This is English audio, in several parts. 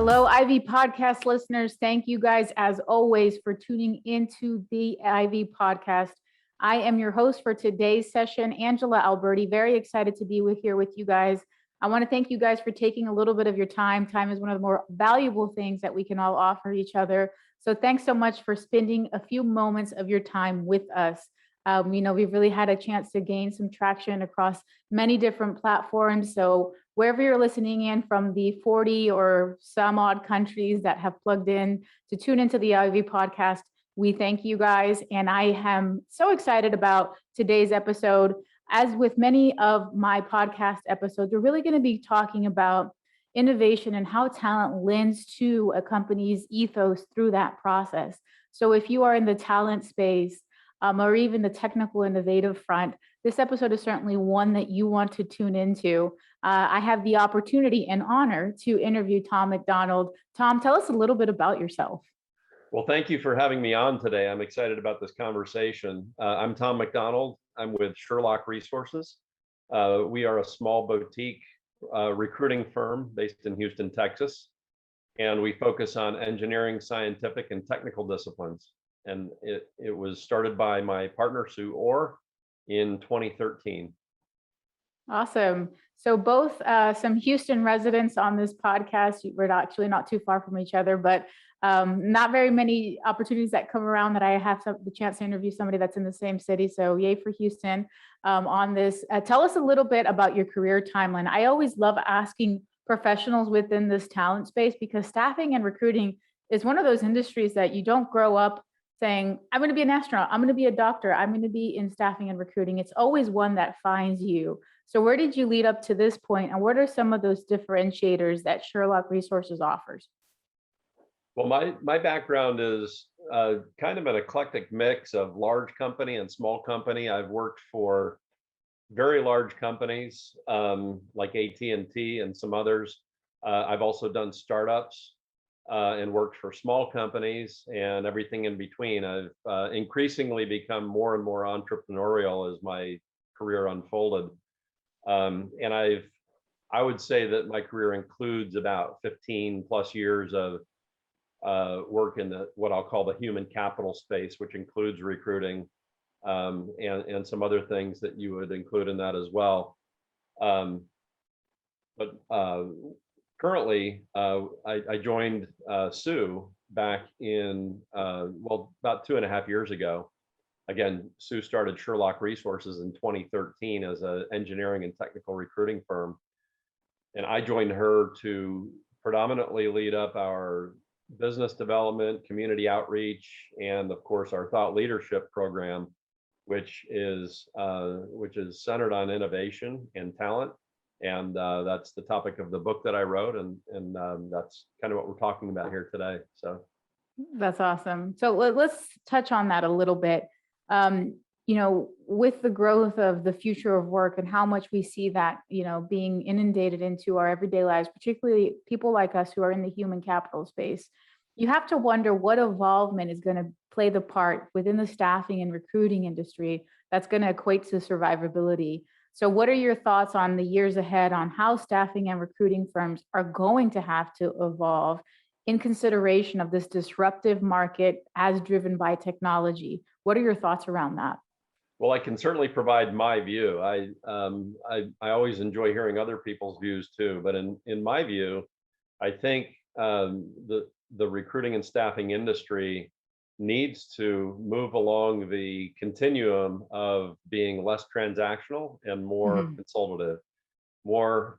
Hello, Ivy Podcast listeners. Thank you guys, as always, for tuning into the Ivy Podcast. I am your host for today's session, Angela Alberti. Very excited to be here with you guys. I want to thank you guys for taking a little bit of your time. Time is one of the more valuable things that we can all offer each other. So thanks so much for spending a few moments of your time with us. We've really had a chance to gain some traction across many different platforms. So wherever you're listening in from the 40 or some odd countries that have plugged in to tune into the Ivy Podcast, we thank you guys. And I am so excited about today's episode. As with many of my podcast episodes, we're really going to be talking about innovation and how talent lends to a company's ethos through that process. So if you are in the talent space, or even the technical innovative front, this episode is certainly one that you want to tune into. I have the opportunity and honor to interview Tom McDonald. Tom, tell us a little bit about yourself. Well, thank you for having me on today. I'm excited about this conversation. I'm Tom McDonald. I'm with Sherlock Resources. We are a small boutique recruiting firm based in Houston, Texas, and we focus on engineering, scientific, and technical disciplines. And it was started by my partner, Sue Orr, in 2013. Awesome. So both some Houston residents on this podcast. We're actually not too far from each other, but not very many opportunities that come around that I have the chance to interview somebody that's in the same city. So yay for Houston on this. Tell us a little bit about your career timeline. I always love asking professionals within this talent space because staffing and recruiting is one of those industries that you don't grow up saying, I'm going to be an astronaut, I'm going to be a doctor, I'm going to be in staffing and recruiting. It's always one that finds you. So where did you lead up to this point, and what are some of those differentiators that Sherlock Resources offers? Well, my background is kind of an eclectic mix of large company and small company. I've worked for very large companies like AT&T and some others. I've also done startups. And worked for small companies and everything in between. I've increasingly become more and more entrepreneurial as my career unfolded. And I would say that my career includes about 15 plus years of work in what I'll call the human capital space, which includes recruiting and some other things that you would include in that as well. Currently, I joined Sue back in, about 2.5 years ago. Again, Sue started Sherlock Resources in 2013 as an engineering and technical recruiting firm. And I joined her to predominantly lead up our business development, community outreach, and of course, our thought leadership program, which is centered on innovation and talent. And that's the topic of the book that I wrote, and that's kind of what we're talking about here today. So that's awesome. So let's touch on that a little bit. With the growth of the future of work and how much we see that, being inundated into our everyday lives, particularly people like us who are in the human capital space, you have to wonder what involvement is going to play the part within the staffing and recruiting industry that's going to equate to survivability. So what are your thoughts on the years ahead on how staffing and recruiting firms are going to have to evolve in consideration of this disruptive market as driven by technology? What are your thoughts around that? Well, I can certainly provide my view. I always enjoy hearing other people's views too, but in my view, I think the recruiting and staffing industry needs to move along the continuum of being less transactional and more consultative, more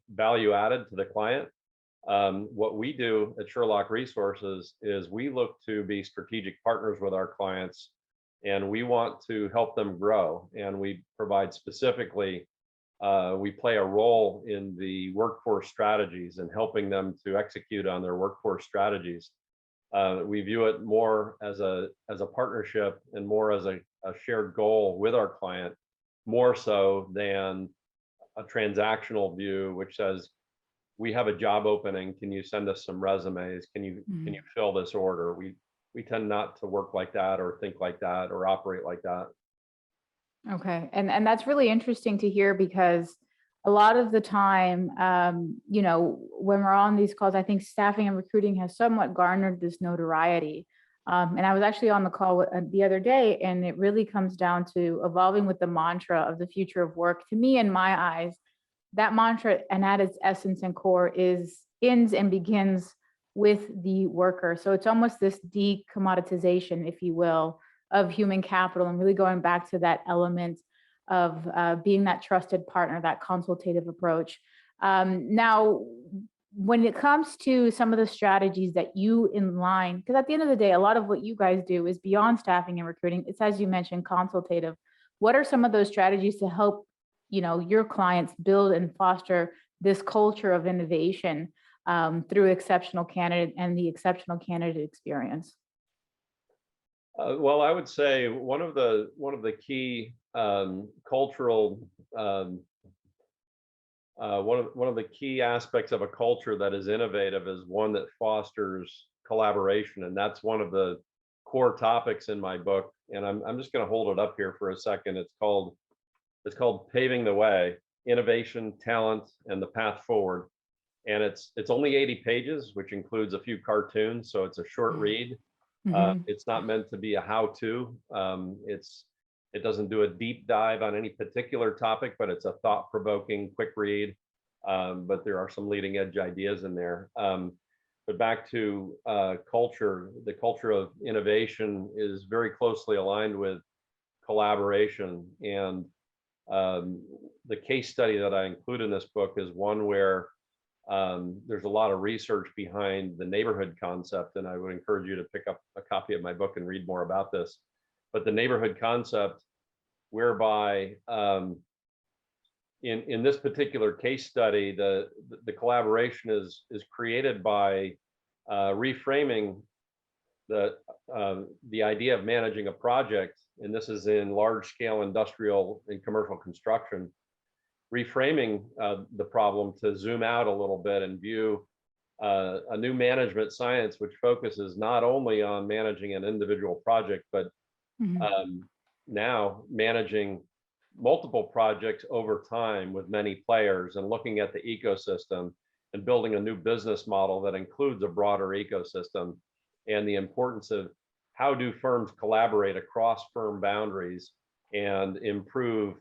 value added to the client. What we do at Sherlock Resources is we look to be strategic partners with our clients, and we want to help them grow. And we provide specifically, we play a role in the workforce strategies and helping them to execute on their workforce strategies. We view it more as a partnership and more as a shared goal with our client, more so than a transactional view, which says, we have a job opening. Can you send us some resumes? Can you fill this order? We tend not to work like that or think like that or operate like that. Okay, and that's really interesting to hear because a lot of the time, when we're on these calls, I think staffing and recruiting has somewhat garnered this notoriety. And I was actually on the call the other day, and it really comes down to evolving with the mantra of the future of work. To me, in my eyes, that mantra and at its essence and core ends and begins with the worker. So it's almost this decommoditization, if you will, of human capital, and really going back to that element of being that trusted partner, that consultative approach. Now, when it comes to some of the strategies that you inline, because at the end of the day, a lot of what you guys do is beyond staffing and recruiting. It's, as you mentioned, consultative. What are some of those strategies to help, your clients build and foster this culture of innovation through exceptional candidate and the exceptional candidate experience? Well, I would say one of the key cultural one of the key aspects of a culture that is innovative is one that fosters collaboration, and that's one of the core topics in my book. And I'm just going to hold it up here for a second. It's called Paving the Way: Innovation, Talent, and the Path Forward. And it's only 80 pages, which includes a few cartoons, so it's a short read. It's not meant to be a how-to. It doesn't do a deep dive on any particular topic, but it's a thought-provoking, quick read. But there are some leading-edge ideas in there. But back to culture, the culture of innovation is very closely aligned with collaboration. And the case study that I include in this book is one where there's a lot of research behind the neighborhood concept, and I would encourage you to pick up a copy of my book and read more about this. But the neighborhood concept, whereby in this particular case study, the collaboration is created by reframing the idea of managing a project, and this is in large-scale industrial and commercial construction. Reframing the problem to zoom out a little bit and view a new management science which focuses not only on managing an individual project, but now managing multiple projects over time with many players, and looking at the ecosystem and building a new business model that includes a broader ecosystem, and the importance of how do firms collaborate across firm boundaries and improve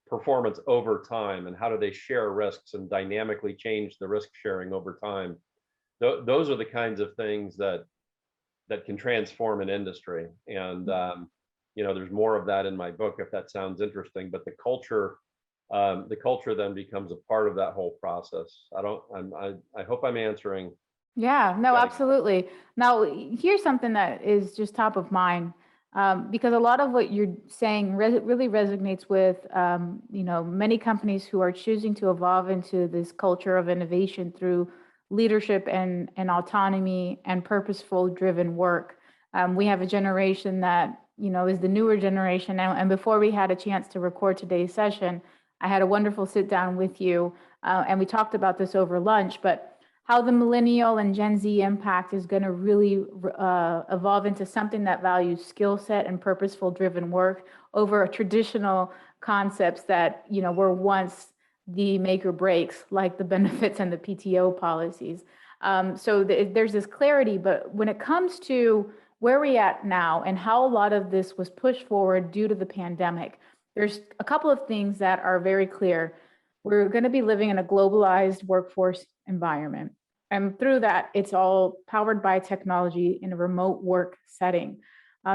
performance over time, and how do they share risks and dynamically change the risk sharing over time. Those are the kinds of things that can transform an industry. And there's more of that in my book if that sounds interesting. But the culture then becomes a part of that whole process. I hope I'm answering. Yeah, no, absolutely. Now, here's something that is just top of mind, because a lot of what you're saying really resonates with, many companies who are choosing to evolve into this culture of innovation through leadership and autonomy and purposeful driven work. We have a generation that, is the newer generation now. And before we had a chance to record today's session, I had a wonderful sit down with you, and we talked about this over lunch, but how the millennial and Gen Z impact is going to really evolve into something that values skill set and purposeful driven work over traditional concepts that, were once the make or breaks, like the benefits and the PTO policies. So there's this clarity, but when it comes to where we're at now and how a lot of this was pushed forward due to the pandemic, there's a couple of things that are very clear. We're going to be living in a globalized workforce environment. And through that, it's all powered by technology in a remote work setting.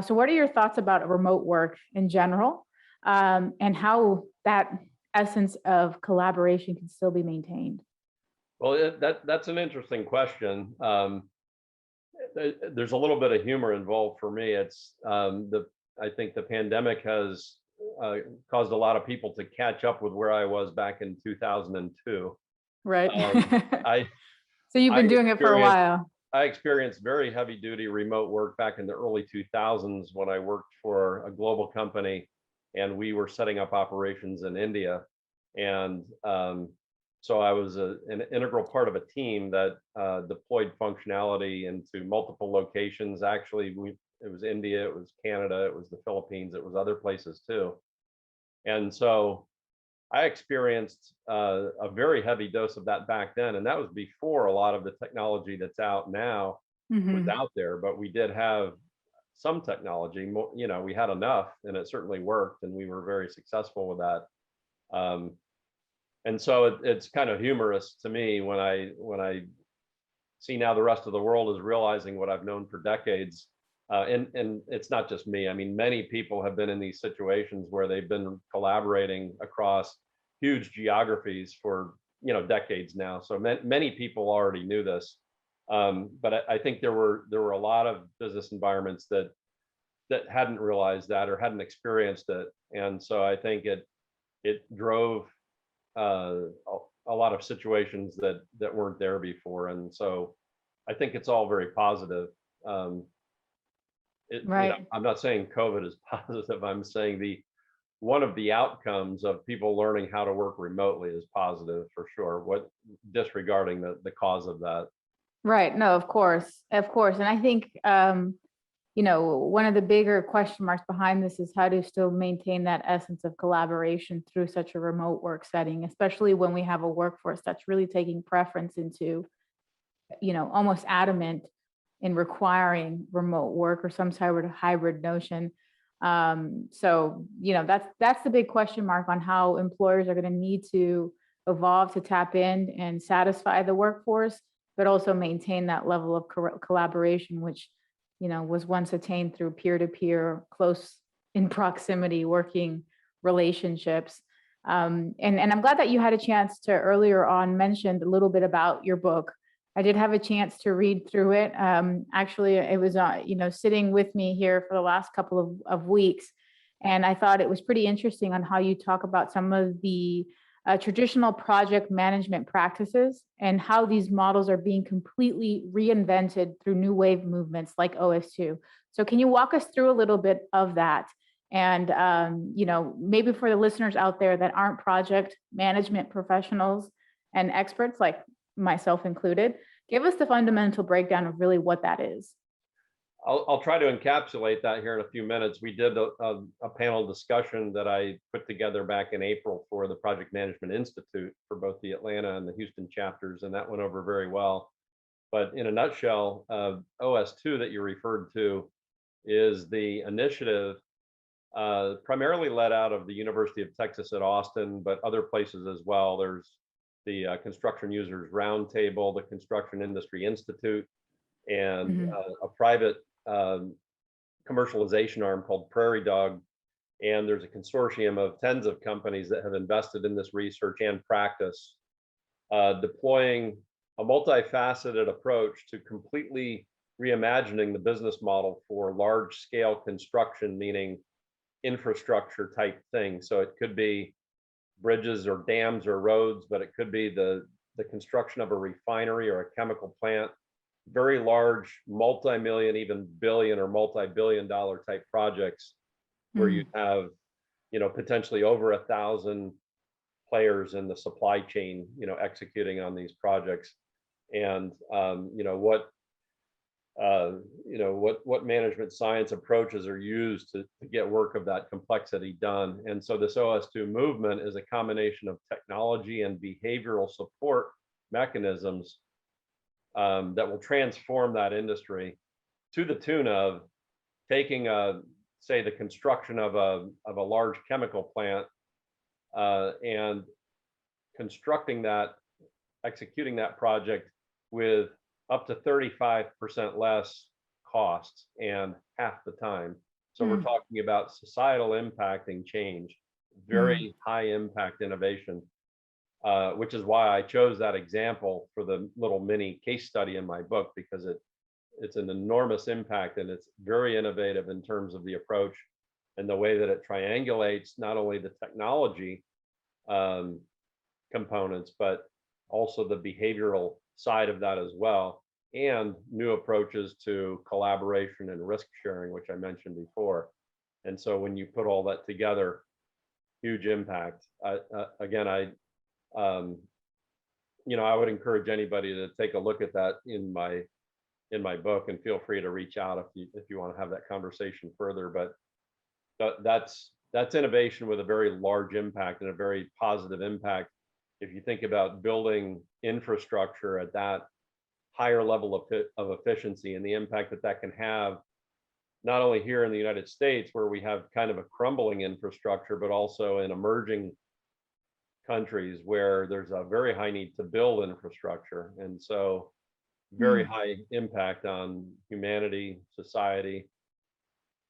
So what are your thoughts about remote work in general, and how that essence of collaboration can still be maintained? Well, that's an interesting question. There's a little bit of humor involved for me. It's I think the pandemic has caused a lot of people to catch up with where I was back in 2002. Right. So you've I been doing it for a while. I experienced very heavy duty remote work back in the early 2000s when I worked for a global company, and we were setting up operations in India. And so I was an integral part of a team that deployed functionality into multiple locations. Actually, it was India, it was Canada, it was the Philippines, it was other places too. And so I experienced a very heavy dose of that back then, and that was before a lot of the technology that's out now was Mhm. out there. But we did have some technology. We had enough, and it certainly worked, and we were very successful with that. Um, and so it's kind of humorous to me when I see now the rest of the world is realizing what I've known for decades. And it's not just me. I mean, many people have been in these situations where they've been collaborating across huge geographies for decades now. So many people already knew this, but I think there were a lot of business environments that hadn't realized that or hadn't experienced it, and so I think it drove a lot of situations that weren't there before, and so I think it's all very positive. Um, Right. I'm not saying COVID is positive. I'm saying the one of the outcomes of people learning how to work remotely is positive for sure. What disregarding the cause of that. Right. No, of course. Of course. And I think, one of the bigger question marks behind this is how to still maintain that essence of collaboration through such a remote work setting, especially when we have a workforce that's really taking preference into, almost adamant in requiring remote work or some type of hybrid notion. So, that's the big question mark on how employers are going to need to evolve to tap in and satisfy the workforce, but also maintain that level of collaboration, which, was once attained through peer-to-peer, close in proximity working relationships. And I'm glad that you had a chance to earlier on mentioned a little bit about your book. I did have a chance to read through it. Actually, it was, sitting with me here for the last couple of weeks. And I thought it was pretty interesting on how you talk about some of the traditional project management practices and how these models are being completely reinvented through new wave movements like OS2. So can you walk us through a little bit of that? And, maybe for the listeners out there that aren't project management professionals and experts, like myself included, give us the fundamental breakdown of really what that is. I'll try to encapsulate that here in a few minutes. We did a panel discussion that I put together back in April for the Project Management Institute for both the Atlanta and the Houston chapters, and that went over very well. But in a nutshell, OS2 that you referred to is the initiative primarily led out of the University of Texas at Austin, but other places as well. There's the Construction Users Roundtable, the Construction Industry Institute, and Mhm. a private commercialization arm called Prairie Dog. And there's a consortium of tens of companies that have invested in this research and practice, deploying a multifaceted approach to completely reimagining the business model for large scale construction, meaning infrastructure type things. So it could be bridges or dams or roads, but it could be the construction of a refinery or a chemical plant, very large, multi-million, even billion or multi-billion dollar type projects where you Mm. have, potentially over 1,000 players in the supply chain, executing on these projects. And what management science approaches are used to get work of that complexity done. And so this OS2 movement is a combination of technology and behavioral support mechanisms that will transform that industry to the tune of taking say the construction of a large chemical plant and constructing that, executing that project with up to 35% less costs and half the time. So we're Mm. talking about societal impacting change, Mm. very high impact innovation, which is why I chose that example for the little mini case study in my book, because it's an enormous impact and it's very innovative in terms of the approach and the way that it triangulates not only the technology components, but also the behavioral side of that as well, and new approaches to collaboration and risk sharing, which I mentioned before. And so when you put all that together, huge impact. Again, I would encourage anybody to take a look at that in my book, and feel free to reach out if you want to have that conversation further. But that's that's innovation with a very large impact and a very positive impact. If you think about building infrastructure at that higher level of efficiency and the impact that that can have, not only here in the United States, where we have kind of a crumbling infrastructure, but also in emerging countries where there's a very high need to build infrastructure. And so very Hmm. high impact on humanity, society,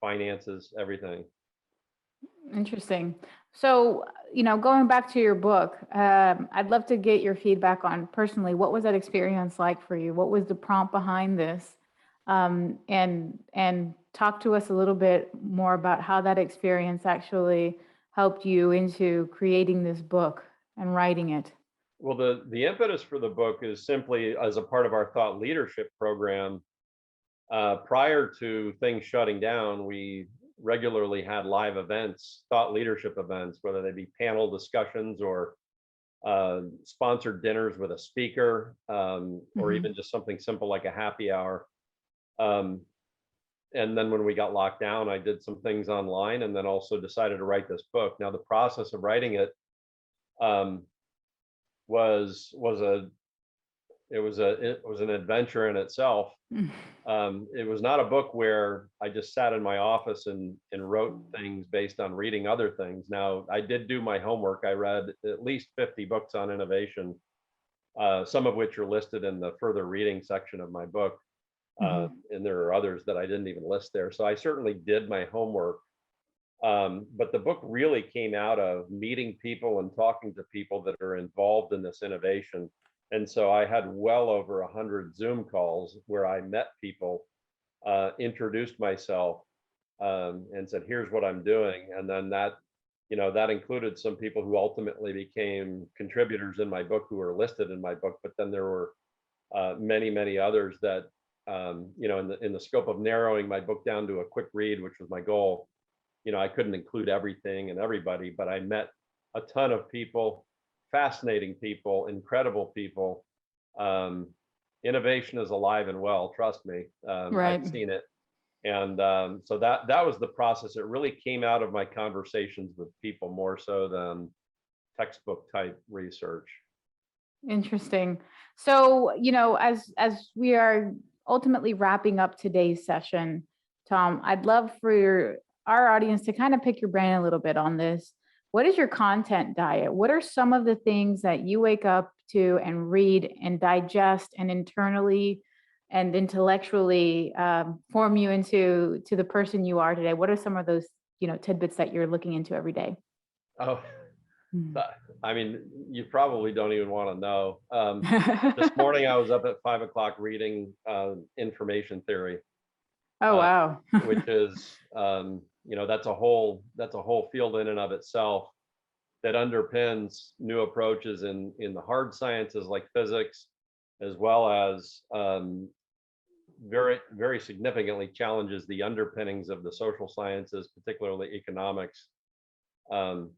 finances, everything. Interesting. So, going back to your book, I'd love to get your feedback on personally, what was that experience like for you? What was the prompt behind this? And talk to us a little bit more about how that experience actually helped you into creating this book and writing it. Well, the impetus for the book is simply as a part of our thought leadership program. Prior to things shutting down, we regularly had live events, thought leadership events, whether they be panel discussions or sponsored dinners with a speaker, or Hmm. even just something simple like a happy hour. Um, and then when we got locked down, I did some things online, and then also decided to write this book. Now, the process of writing it um, was a it was an adventure in itself. It was not a book where I just sat in my office and wrote things based on reading other things. Now, I did do my homework. I read at least 50 books on innovation, some of which are listed in the further reading section of my book. Hmm. And there are others that I didn't even list there. So I certainly did my homework. But the book really came out of meeting people and talking to people that are involved in this innovation. And so I had well over 100 Zoom calls where I met people, introduced myself, and said, "Here's what I'm doing." And then that included some people who ultimately became contributors in my book who are listed in my book. But then there were many, many others that, in the scope of narrowing my book down to a quick read, which was my goal, I couldn't include everything and everybody, but I met a ton of people, fascinating people, incredible people. Um, Innovation is alive and well. Trust me, I've Right. seen it, and so that was the process. It really came out of my conversations with people more so than textbook type research. Interesting. So, as we are ultimately wrapping up today's session, Tom, I'd love for our audience to kind of pick your brain a little bit on this. What is your content diet? What are some of the things that you wake up to and read and digest and internally and intellectually form you into the person you are today? What are some of those, tidbits that you're looking into every day? Oh, Mm. I mean, you probably don't even want to know. This morning I was up at 5 o'clock reading information theory, Oh, uh, wow. which is that's a whole field in and of itself that underpins new approaches in the hard sciences like physics, as well as very very significantly challenges the underpinnings of the social sciences, particularly economics, um,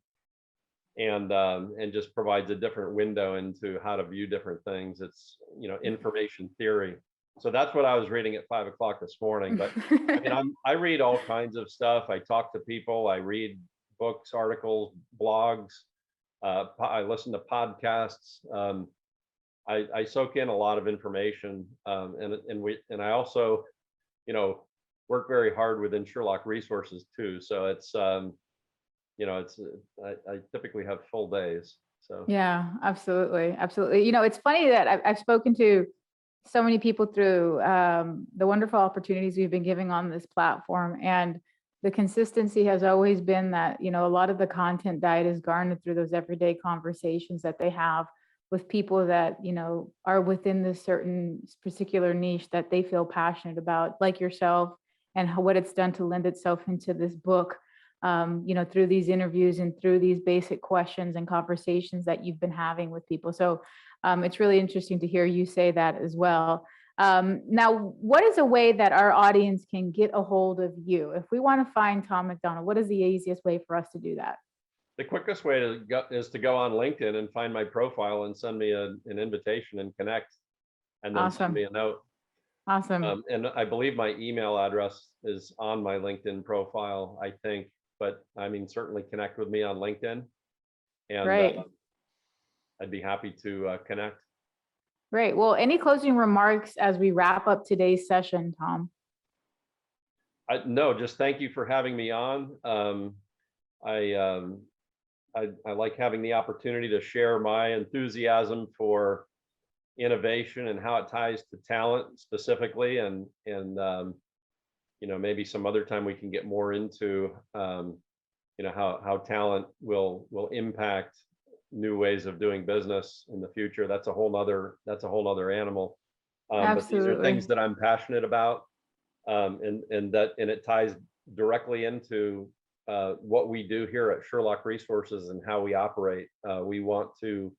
and just provides a different window into how to view different things. It's information theory. So that's what I was reading at 5 o'clock this morning. But I mean, I read all kinds of stuff. I talk to people. I read books, articles, blogs. I listen to podcasts. I soak in a lot of information, and I also, you know, work very hard within Sherlock Resources too. So it's I typically have full days. So Yeah, absolutely. Absolutely. It's funny that I've spoken to so many people through the wonderful opportunities we've been giving on this platform. And the consistency has always been that, a lot of the content diet is garnered through those everyday conversations that they have with people that, are within this certain particular niche that they feel passionate about, like yourself, and what it's done to lend itself into this book, through these interviews and through these basic questions and conversations that you've been having with people. So it's really interesting to hear you say that as well. Now, what is a way that our audience can get a hold of you? If we want to find Tom McDonald, what is the easiest way for us to do that? the quickest way to go is to go on LinkedIn and find my profile and send me an invitation and connect, and then send Awesome. me a note. Awesome. And I believe my email address is on my LinkedIn profile, I think. but I mean, certainly connect with me on LinkedIn, and Great. I'd be happy to connect. Great. Well, any closing remarks as we wrap up today's session, Tom? No, just thank you for having me on. I like having the opportunity to share my enthusiasm for innovation and how it ties to talent specifically, and maybe some other time we can get more into how talent will impact new ways of doing business in the future. That's a whole other animal. But these are things Absolutely. that I'm passionate about, and it ties directly into what we do here at Sherlock Resources and how we operate. We want to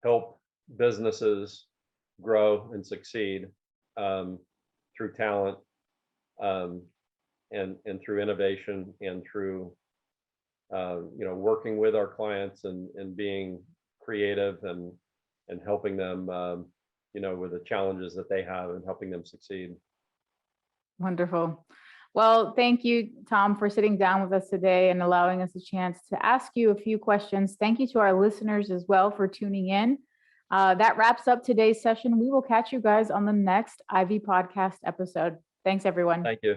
help businesses grow and succeed through talent, and through innovation, and through working with our clients and being creative and helping them with the challenges that they have and helping them succeed. Wonderful. Well, thank you, Tom, for sitting down with us today and allowing us a chance to ask you a few questions. Thank you to our listeners as well for tuning in. That wraps up today's session. We will catch you guys on the next Ivy Podcast episode. Thanks, everyone. Thank you.